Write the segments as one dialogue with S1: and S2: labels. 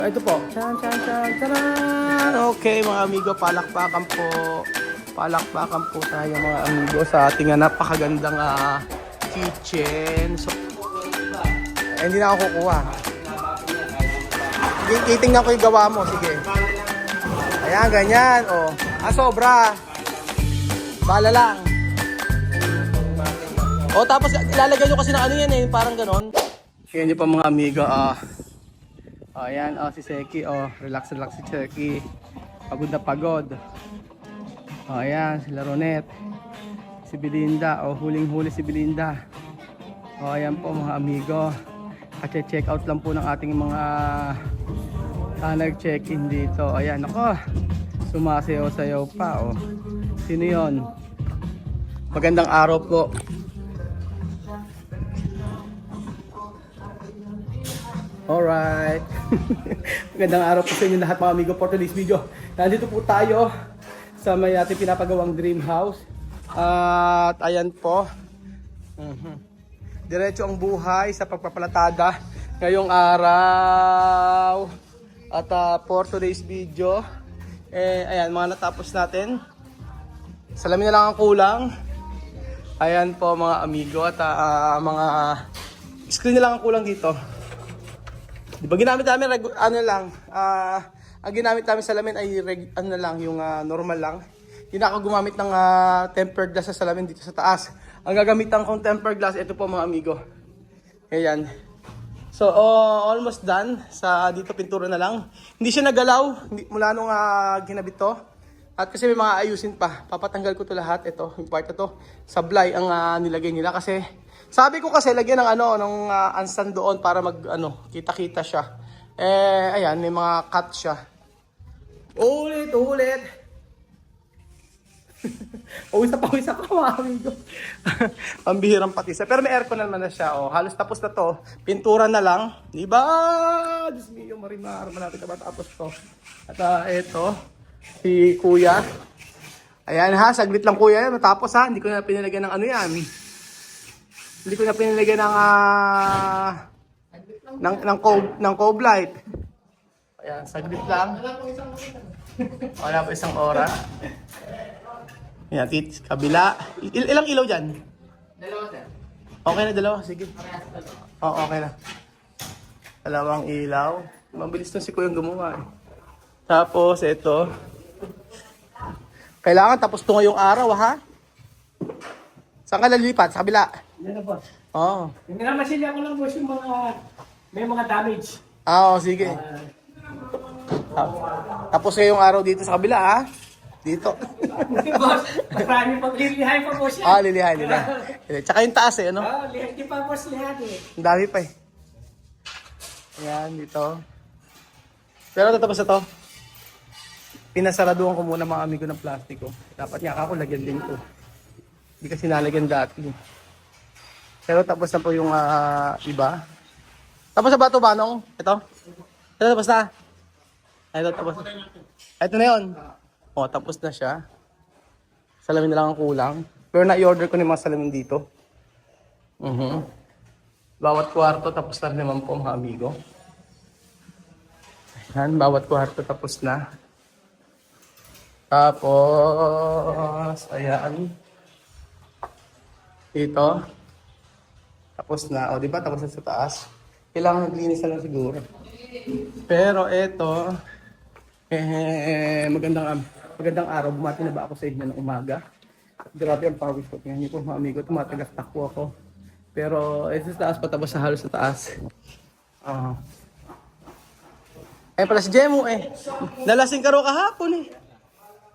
S1: Ito po. Chan, chan, chan, charan! Okay mga amigo, palakpakan po. Palakpakan po tayo mga amigo sa ating napakagandang kitchen. So, hindi na ako kukuha. Titingnan ko yung gawa mo, sige. Ayan, ganyan. Oh. Sobra. Bala lang. O, tapos ilalagay nyo kasi ng ano yan eh, parang ganon. Yan nyo pa mga amigo, ayan, si Seki, relax si Seki. Pagod na pagod. Ayan, si Laronet. Si Belinda, huling-huli si Belinda. Ayan po mga amigo. Check out lang po ng ating mga nag-check-in dito. Ayan, ako. Sumasayaw-sayaw pa, Sino yon? Magandang araw po. Alright. Magandang araw po sa inyo lahat mga amigo for today's video. Nandito po tayo sa may ating pinapagawang dream house. At ayan po. Diretso ang buhay sa pagpapalatada ngayong araw. At for today's video, ayan, mga natapos natin. Salamin na lang ang kulang. Ayan po mga amigo at mga screen na lang ang kulang dito. Diba ginamit namin ang ginamit namin salamin ay yung normal lang. Hindi na ako gumamit ng tempered glass sa salamin dito sa taas. Ang gagamitan kong tempered glass, ito po mga amigo. Ayan. So almost done. Sa dito pintura na lang. Hindi siya nagalaw mula nung ginabit to. At kasi may mga ayusin pa. Papatanggal ko to lahat. Ito, yung part ito. Sablay ang nilagay nila kasi sabi ko kasi lagyan ng ng ansan doon para mag kita-kita siya. Ayan, may mga cut siya. Ulit. Pawis ako mga amigo. Pambihirang patisa. Pero may aircon naman na siya. Halos tapos na to. Pintura na lang. Diba? Diyos mio, marimar. Malapit na ba tapos to? At ito, si kuya. Ayan saglit lang kuya. Matapos Hindi ko na pinilagyan ng yan. Hindi ko na pinilagyan ng cove light. Ayan, saglit lang. Wala pa isang oras. Ayan, kabila. Ilang ilaw dyan?
S2: Dalawa, sir.
S1: Okay na, dalawa. Sige. Okay na. Dalawang ilaw. Mabilis na si Kuya gumawa. Tapos, ito. Kailangan tapos to ngayong araw, ha? Saan ka lilipat? Sa kabila?
S2: Yan na, boss.
S1: Oo.
S2: Minamasilya ko lang, boss, yung may mga damage.
S1: Sige. Tapos ngayong araw dito sa kabila, ha? Dito.
S2: Boss, marami pang lilihay pa, boss, yan.
S1: Lilihay. Tsaka yung taas,
S2: Lihat di pa, boss, lihat
S1: Ang dami pa, Ayan, dito. Pero tatapos na to. Pinasaraduhan ko muna mga amigo ng plastiko. Dapat nga ako lagyan din ko. Hindi kasi nalagyan dati. Pero tapos na po yung iba. Tapos na ba ito, Banong? Ito? Tapos na? Ito, tapos na. Ito na yun. Tapos na siya. Salamin na lang ang kulang. Pero na-i-order ko na yung mga salamin dito. Bawat kwarto tapos na naman po mga amigo. Ayan, bawat kwarto tapos na. Tapos, ayan. Dito. Tapos na. Di ba? Tapos na sa taas. Kailangan naglinis na lang siguro. Pero ito, magandang araw. Bumati na ba ako sa inyo ng umaga? Grabe ang pawis ko. Tingnan niyo po mga amigo, tumatagas-takbo ako. Pero ito sa taas, patapos sa halos sa taas. Pala si Jemo nalasing ka raw kahapon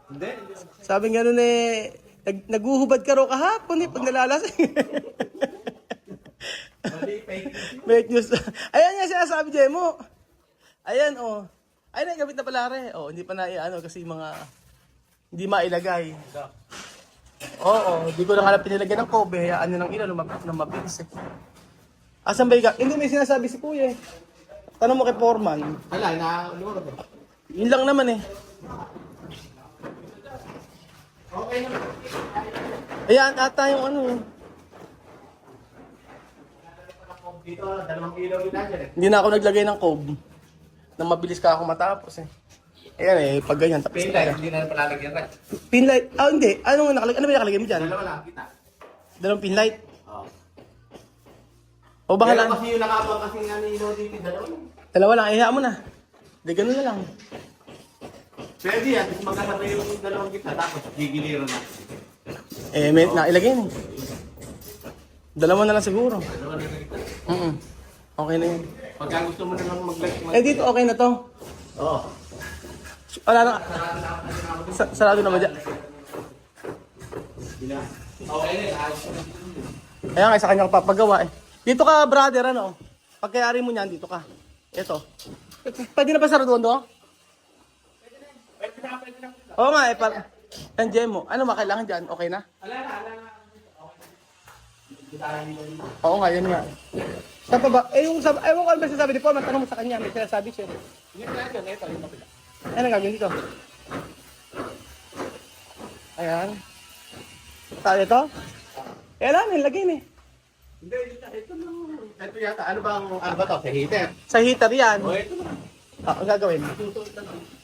S1: Hindi. Sabi nga nun naguhubad ka raw kahapon pag nalalasing. Fake news. Ayan nga sinasabi Jemo. Ayan Ay, gamit na pala hindi pa na kasi hindi mailagay. Hindi ko na nga pinilagyan ng kobe. Hayaan nyo ng ilaw, lumapit na mabilis Asan ba Hindi, may sinasabi si Kuya Tanong mo kay Foreman.
S2: Wala,
S1: Yun lang naman
S2: Okay naman.
S1: Ayan, ata yung
S2: Dito, 2 ilaw din nandiyan
S1: Hindi na ako naglagay ng cove. na mabilis ka ako matapos eh. Ayan eh, pag ganyan, tapos
S3: Pin
S1: na.
S3: light, hindi na palalagyan ka.
S1: Pinlight, hindi. Ano ba nakalagay mo dyan?
S3: Dalawa lang, kita.
S1: Dalawang pinlight.
S3: Oo.
S1: O baka
S3: Pero
S1: lang.
S3: kasi yung nakabang kasi nga ni Lodi, dalawa lang.
S1: Dalawa lang, ihaya mo na. Di ganun na lang.
S3: Pwede yan, magkasabay yung dalawang kita, tapos gigiliran na.
S1: Eh, may nailagay na. Dalawa na lang siguro.
S3: Dalawa na kita.
S1: Okay na yun.
S3: Pagka gusto mo na lang
S1: Eh, dito okay na to.
S3: Oo.
S1: Wala na. Sarado naman dyan.
S3: Okay na yun.
S1: Kaya nga, sa kanya ko papagawa eh. Dito ka, brother, ano? Pagkayari mo niyan, dito ka. Ito. Pwede na ba sarado doon? Oo nga, eh. Nandiyan mo. Ano ba kailangan dyan? Okay na? Oo nga, yun nga. Saan pa ba? Eh, yung sabi, ewan ko ano ba sinasabi ni Paul, tanong mo sa kanya, may sinasabi siya. Ano gagawin dito? Ayan. Tayo ito? Eh, alam, nilagay eh.
S3: Hindi, ito yata. Ano ba to? Sa heater?
S1: Sa heater yan.
S3: O, ito lang.
S1: Ang gagawin?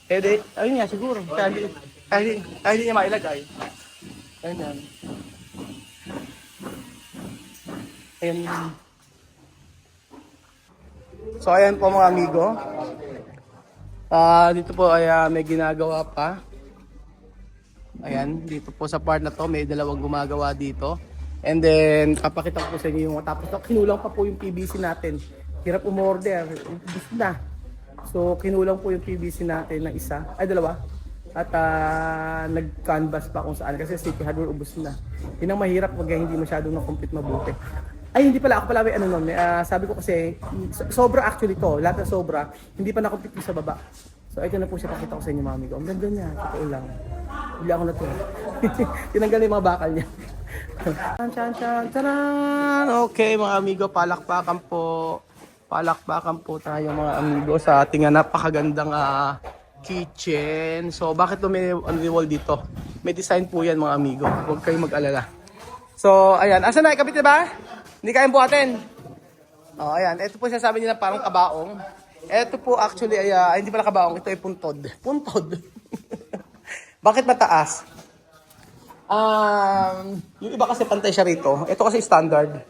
S1: Eh, di, ayun nga, siguro. Kaya hindi niya mailagay. Ayun yan. Ayan yan. So, ayan po mga amigo. Dito po ay may ginagawa pa. Ayan, dito po sa part na to, may dalawang gumagawa dito. And then, papakita ko po sa inyo yung tapos kinulang pa po yung PVC natin. Hirap umorder, ubus na. So, kinulang po yung PVC natin na isa, ay dalawa. At nag-canvas pa kung saan kasi city hardware ubus na. Yun ang mahirap pag hindi masyadong na-complete mabuti. Ay, hindi pala. Ako pala may ano nun. Sabi ko kasi, sobra actually to. Lahat na sobra. Hindi pa na-complete yung sa baba. So, ito na po siya. Pakita ko sa inyo, mami ko. Ang ganda niya. Totoo lang. Bili ako na to. Tinanggal na yung mga bakal niya. Taran! Okay, mga amigo. Palakpakan po. Palakpakan po tayo, mga amigo, sa ating napakagandang kitchen. So, bakit may on the wall dito? May design po yan, mga amigo. Huwag kayong mag-alala. So, ayan. Asan na? Ikabit na ba? Hindi kayang buhatin. Oh, ayan. Ito po sasabi nila parang kabaong. Ito po actually ay hindi pala kabaong. Ito ay puntod. Puntod. Bakit mataas? Yung iba kasi pantay siya rito. Ito kasi standard.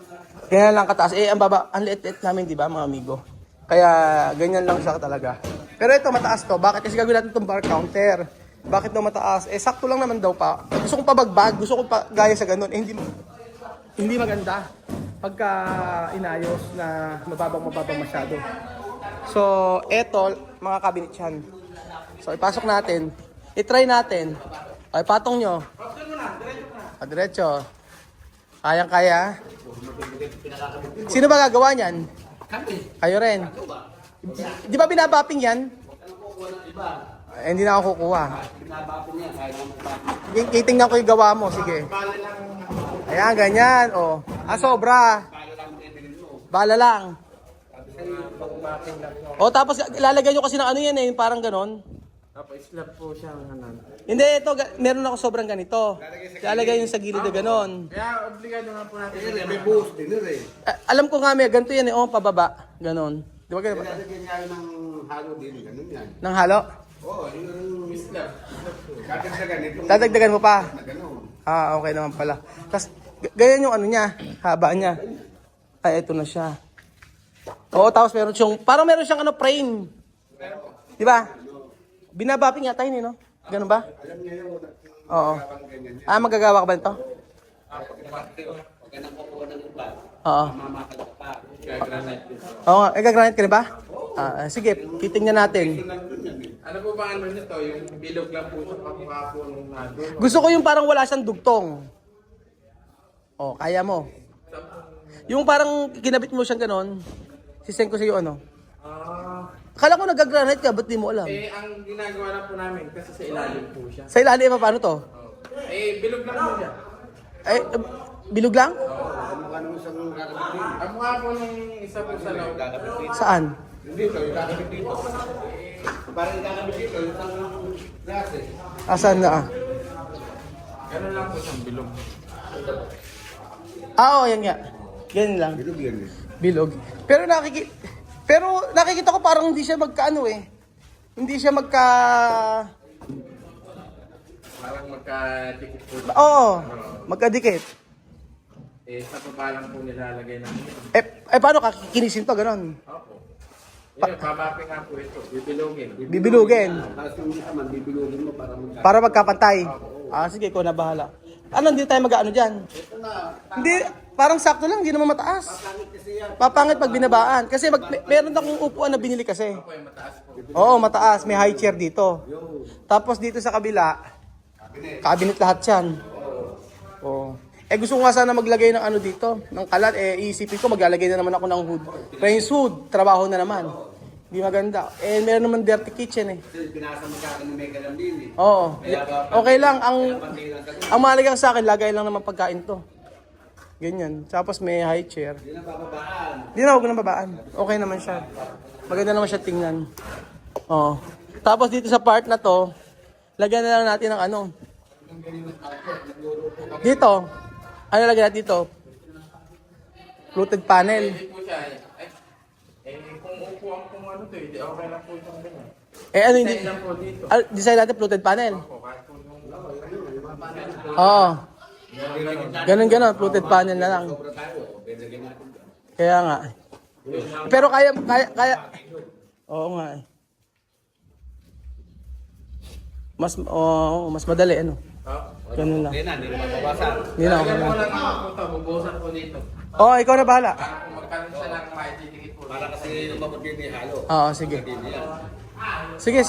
S1: Ganyan lang kataas. Eh, ang baba, ang liit-liit namin, di ba, mga amigo? Kaya, ganyan lang siya talaga. Pero ito, mataas to. Bakit? Kasi gagawin natin itong bar counter. Bakit daw mataas? Eh, sakto lang naman daw pa. Gusto kong pabagbag. Gusto kong pa gaya sa ganun. Eh, hindi maganda pagka inayos na mababang masyado. So, eto, mga cabinet yan. So, ipasok natin. I-try natin. Ay, patong nyo. Diretso. Kayang-kaya. Sino ba gagawa niyan? Kayo rin. Di ba binabapping yan? Hindi na ako kukuha. Titingnan ko yung gawa mo. Sige. Ayan, ganyan. Oh. Sobra. Bala lang. Tapos ilalagay nyo kasi ng ano yan eh. Parang ganon.
S3: Tapos slap po siya.
S1: Hindi, ito. Meron ako sobrang ganito. Ilalagay yung sa gilid na ganon.
S3: Kaya obligado nga po natin. May buhos din eh.
S1: Alam ko nga may ganito yan eh. Pababa. Ganon. Di ba ganun?
S3: Lalagyan nga ng halo din. Ganun yan.
S1: Nang halo?
S3: Oo, yung slap. Dadagdagan itong
S1: Dadagdagan mo pa?
S3: ganun.
S1: Okay naman pala. Tapos, ganyan yung ano niya. Haba niya. Ay, ito na siya. Oo, tapos parang meron siyang frame. Di ba? Binabapping yata yun, no? Ganun ba?
S3: Alam niya yung
S1: Oo. Magagawa ka ba nito? Oo. Oo nga. Gagranite ka na ba? Sige, titingnan natin.
S3: ano po ba ano nito? Yung bilog lang po sa kapwa po nung nandun.
S1: Gusto ko yung parang wala siyang dugtong. Kaya mo. Yung parang kinabit mo siyang ganon. Sisend ko sa iyo ano. Akala ko nag-granite ka, ba't di mo alam?
S3: Ang ginagawa na po namin kasi sa ilalim po siya.
S1: Sa ilalim, paano to?
S3: Bilog lang po siya.
S1: Bilog lang?
S3: Ang mukha po nung isa po sa loob.
S1: Saan?
S3: Dito, yung kakabit dito. Parang yung kakabit dito, yung tanong glass eh.
S1: Asan na?
S3: Ganun lang po siyang bilog.
S1: Oo, yan nga. Ganyan lang.
S3: Bilog yan eh.
S1: Bilog. Pero Pero nakikita ko parang hindi siya magkaano eh. Hindi siya magka...
S3: Parang magka-tikit po.
S1: Oo, magkadikit.
S3: Sa baba lang po nilalagay ng
S1: Paano kakikinisin to, ganon?
S3: Opo. Yun, pabapin nga po ito. Bibilugin.
S1: Bibilugin.
S3: Tapos yung isa man, bibilugin mo para magka...
S1: Para magkapantay. Sige, ikaw na bahala. Ano, hindi tayo mag-ano dyan?
S3: Ito na.
S1: Hindi, parang sakto lang, hindi naman mataas. Papangit pag binabaan. Kasi meron akong upuan na binili kasi.
S3: Opo, yung mataas po.
S1: Oo, mataas. May high chair dito. Tapos dito sa kabila, cabinet lahat yan. Oo. Gusto ko nga sana maglagay ng ano dito, ng kalat. Iisipin ko, maglalagay na naman ako ng hood. Rains hood, trabaho na naman. Hindi maganda. Meron naman dirty kitchen eh.
S3: Pinasa mo sa akin ng mega lang din eh.
S1: Oo. Okay lang. Ang mahalagang sa akin, lagay lang naman pagkain to. Ganyan. Tapos may high chair.
S3: Hindi na bababaan.
S1: Hindi na, huwag na babaan. Okay naman siya. Maganda naman siya tingnan. Oo. Tapos dito sa part na to, lagyan na lang natin ng ano. Dito. Ano lagyan natin dito? Fluted panel.
S3: Hindi po siya kung upuan kung ano to, hindi okay lang po itong ganyan.
S1: Ano hindi?
S3: Design lang po dito.
S1: Design natin fluted panel.
S3: Opo, kahit po yung...
S1: Oo. Ganon, fluted panel na lang. Kaya nga. Pero kaya. Oo nga eh. Mas madali ano. Ganun lang.
S3: Hindi na mabawasan.
S1: Hindi na, okay
S3: Lagyan
S1: lang.
S3: mo lang naman po ito, bubuhusan po dito.
S1: Ikaw na bahala.
S3: Para kung magkaroon siya lang maititikit po. Para kasi lumabot din ni halo.
S1: Oo, sige. Sige.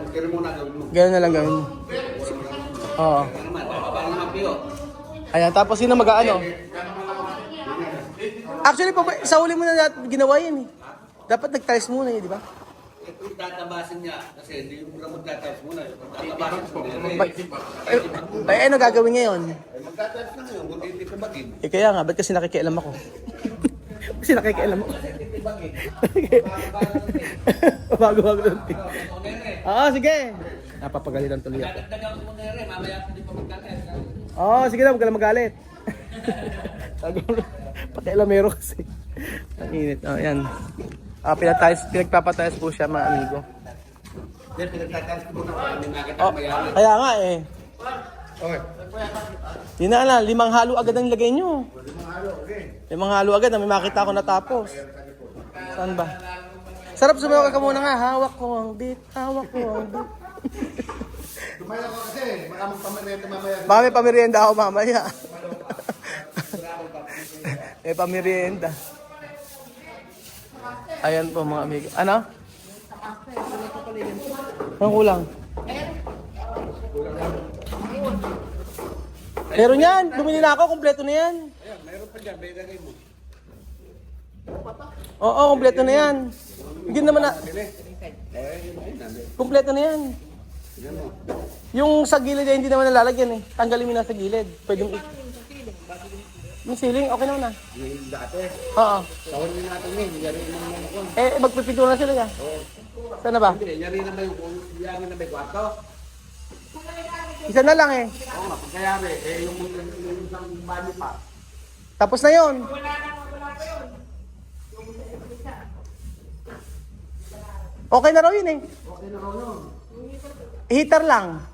S3: Kira muna gawin mo.
S1: Ganun na lang gawin mo. Oo.
S3: Naman, para naman piyo.
S1: Ayan, tapos sino mag-ano? Actually, sa huli mo na ginawa yan eh. Dapat nag-tiles muna eh, di ba?
S3: Ito yung tatabasin niya. Kasi hindi mo na magtataas muna. Tatabasin mo.
S1: Ano gagawin ngayon?
S3: Magtataas na ngayon. Kung hindi pabagin.
S1: Kaya nga, ba't kasi nakikialam ako? Kasi nakikialam ako. Bago-bago lang. Sige. Napapagalitan tuloy ako.
S3: Dagdagan mo na rin. Mamaya hindi pa magtataas.
S1: Sige na, huwag ka lang magalit. Pakialamero kasi. Ang init. Ayan. Pinagpapatayos po siya mga amigo.
S3: Then pinagtataas ko muna para may nakita mayaman.
S1: Kaya nga eh.
S3: Okay.
S1: Di na alam, 5 halo agad ang lagay nyo. 5 halo agad na may makita ako natapos. Saan ba? Sarap sumawa ka muna nga. Hawak ko ang beat.
S3: Tumaya ko kasi. Maraming pamerienda mamaya.
S1: Baka may pamerienda ako mamaya. May pamerienda. Ayan po mga amigo. Ano? Ang kulang. Meron yan. Bumili na ako. Kompleto na yan.
S3: Ayan, mayroon pa dyan. Bailagay mo.
S1: Oo, kompleto na yan. Hindi naman na. Kompleto na yan. Yung sa gilid ay hindi naman nalalagyan eh. Tanggalin mo na sa gilid. Pwedeng yung ceiling, okay naman na.
S3: Yung dati.
S1: Oo.
S3: Tawag din natin yun. Yari naman yung
S1: Magpipintura na sila yan. Saan na ba?
S3: Hindi, yari naman yung yari na may kwarto.
S1: Isa na lang eh.
S3: Oo nga, pagkayari. Yung isang bali pa.
S1: Tapos na yun. Okay na raw yun eh.
S3: Okay na raw yun.
S1: Heater lang.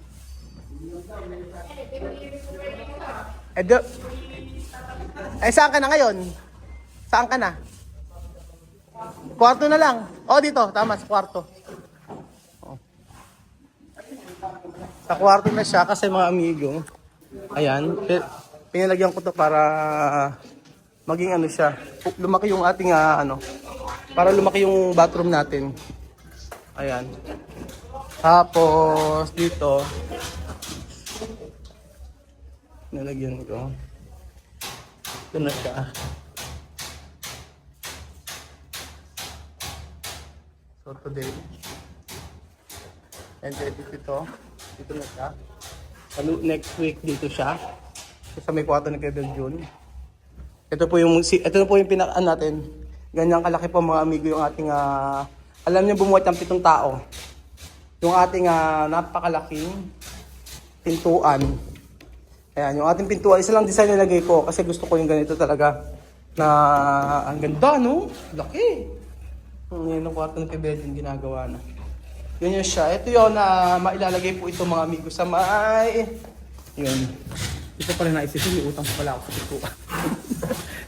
S1: Saan ka na ngayon? Saan ka na? Kwarto na lang. Dito. Tama, sa kwarto. Sa kwarto na siya kasi mga amigo. Ayan. Pinalagyan ko to para maging ano siya. Lumaki yung ating para lumaki yung bathroom natin. Ayan. Tapos dito nalagyan ko. Ito na siya. So today, and dito. Dito na siya. Next week dito siya. Sa may kwarto ni Kevin June. Ito po yung pinaka natin. Ganyan kalaki po mga amigo yung ating alam niyo bumuhat ng 7 tao. Yung ating napakalaking pintuan. Ayan, yung ating pintuan, isa lang design nilagay ko kasi gusto ko yung ganito talaga na ang ganda, no? Laki. Ngayon ang kwarto ng kay ginagawa na. Yun yun siya. Ito yun na mailalagay po ito mga amigo sa may... Yun. Ito pala naisisip, may utang pa pala ako sa pituan.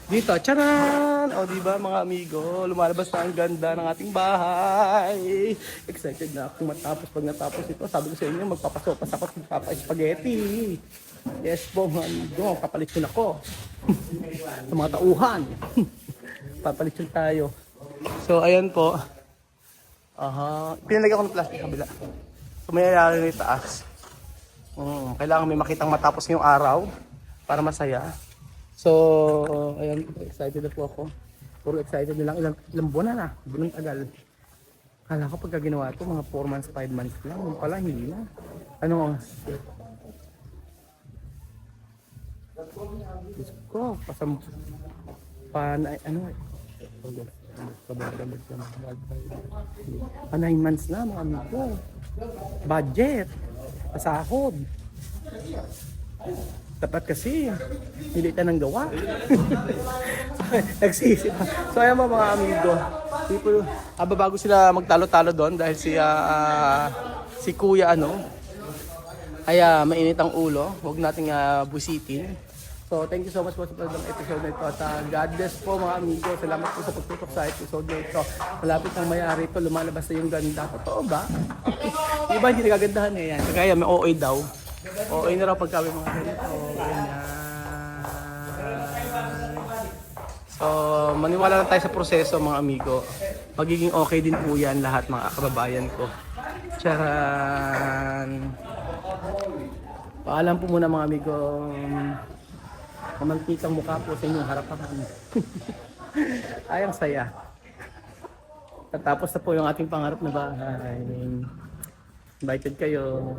S1: Dito, charan! O diba mga amigo, lumalabas na ang ganda ng ating bahay. Excited na ako matapos. Pag natapos ito, sabi ko sa inyo, magpapasopas ako ng papa-spaghetti. Yes po mga amigo, kapalit yun ako. Sa mga tauhan. Papalit yun tayo. So ayan po. Pinalagyan ko ng plastic kabila. So may lalagyan yung taas. Kailangan may makitang matapos ngayong araw para masaya. So, ayan, excited na po ako. Puro excited na lang. Ilang buwan na. Bunong tagal. Kala ko pagka ginawa ito, mga 4 months, 5 months lang. Yung pala, hindi na. Ano? Diyos ko, ano eh. 9 months na, mga amigo. Budget. Pasahod. Dapat kasi, hindi tayo nang gawa. Nagsisip. So ayan mga amigo. Bago sila magtalo-talo doon dahil si Kuya ay mainit ang ulo. Huwag nating busitin. So thank you so much po sa pagdang episode na ito. At God bless po mga amigo. Salamat po sa pagtutok sa episode na ito. Malapit ng mayari ito, lumalabas na yung ganda. Totoo ba? Iba hindi nagagandahan yan. Kaya may OA daw. OA na raw pagkawin mga ganito. So, maniwala lang tayo sa proseso mga amigo. Magiging okay din po yan lahat mga kababayan ko. Charan! Paalam po muna mga amigo. Kamantikang mukha po sa inyong harapan. Ayang saya. Tatapos na po yung ating pangarap na bahay. Invited kayo.